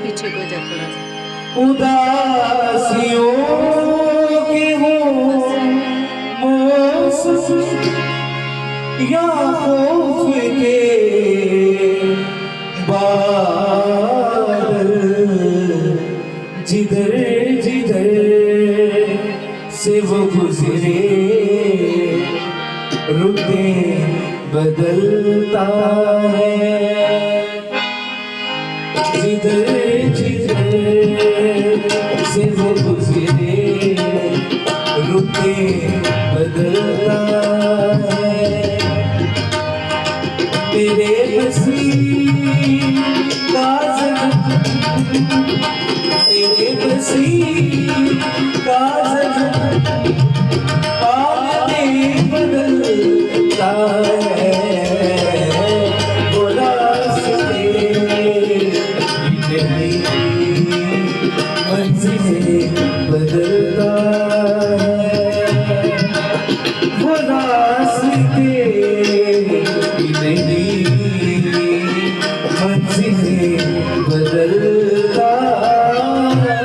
पीछे को जा थोड़ा सा। उदासियों के हो मौसम या खौफ के बादल, जिधर जिधर से वो गुजरे रुते बदलता है। जिधर जिधर से वो गुजरे रुते बदलता है। तेरे बसी काजल, तेरे बसी काजल आने बदलता है। वो रास्ते मंजिलें बदलता है। वो रास्ते नहीं मंजिलें बदलता है।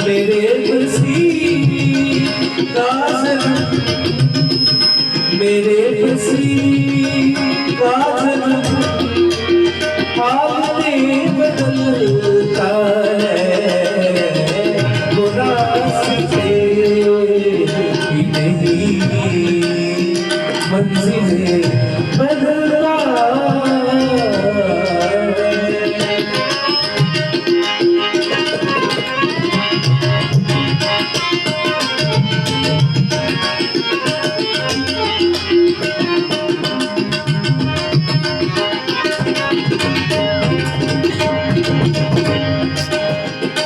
मेरे बसी काजल, मेरे बसी काजल हालते बदलता है। वो रास्ते ही नहीं मंजिलें बदलता है।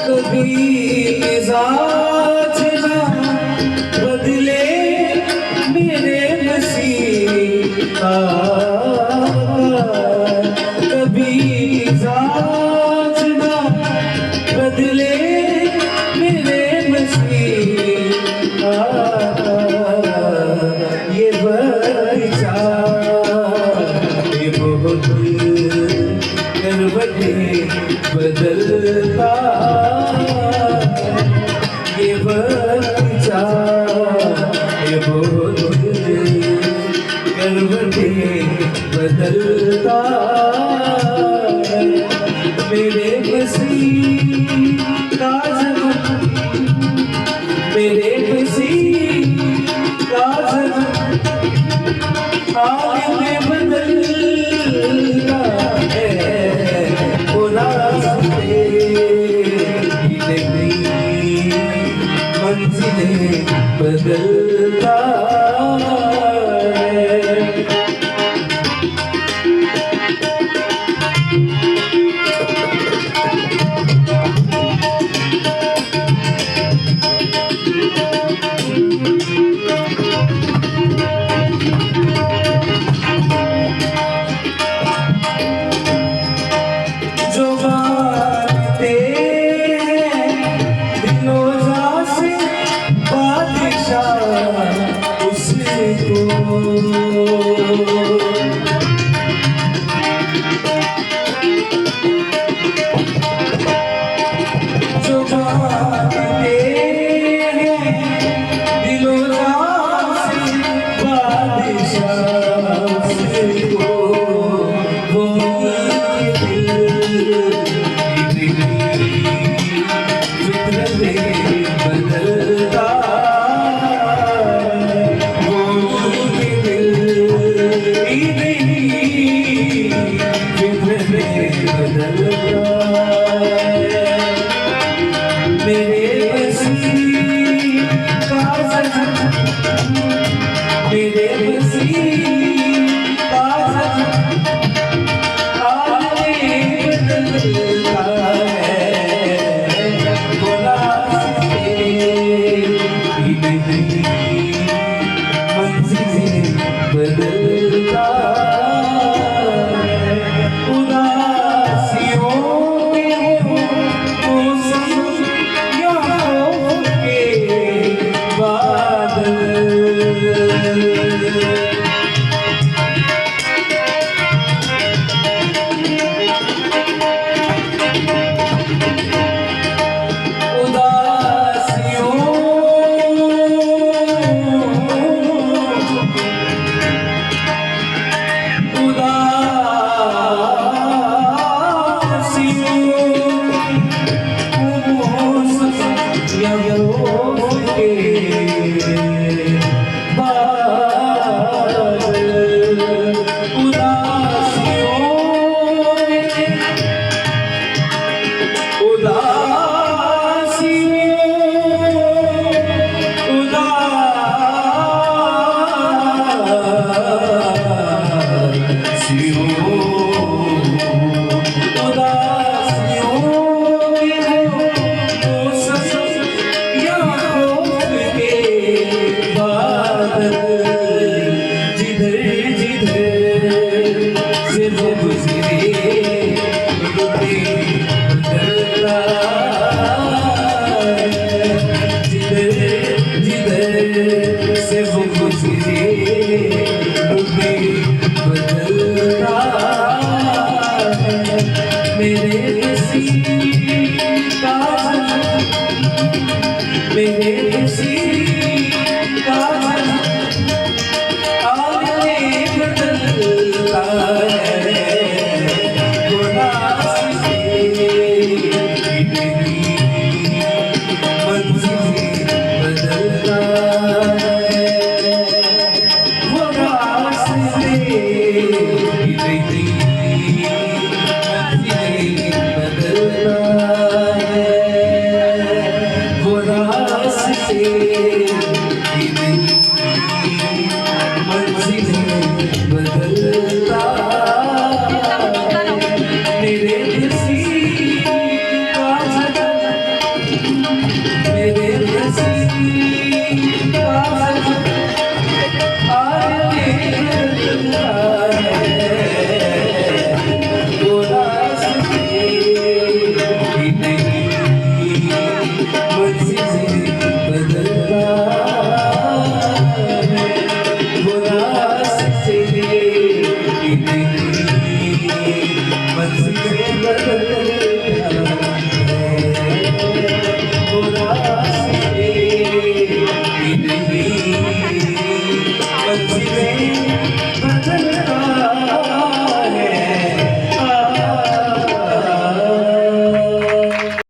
कभी मिजाज ना बदले मेरे नसीब का, कभी मिजाज ना बदले मेरे नसीब का। ये बगीचा ये बहुत करवटें बदलता है। ये बगीचा ये बहुत करवटें बदलता है। मेरे बसी काजल, मेरे बसी काजल आगे बदलता है। वो रास्ते नहीं मंजिलें बदलता है। जो बातें दिलों जा से बादशाह उसको, जो बातें दिलों जा से बादशाह उसको, वो बदलता वो दिल बदलता। मेरे बसी काजल, मेरे बसी काजल वो गुजरे तुम्हें बदलता है मेरे नसीब का मेरे नसीब का आगे बदलता है वो रास्ते मंजिल बदलता है वो रास्ते मंजिल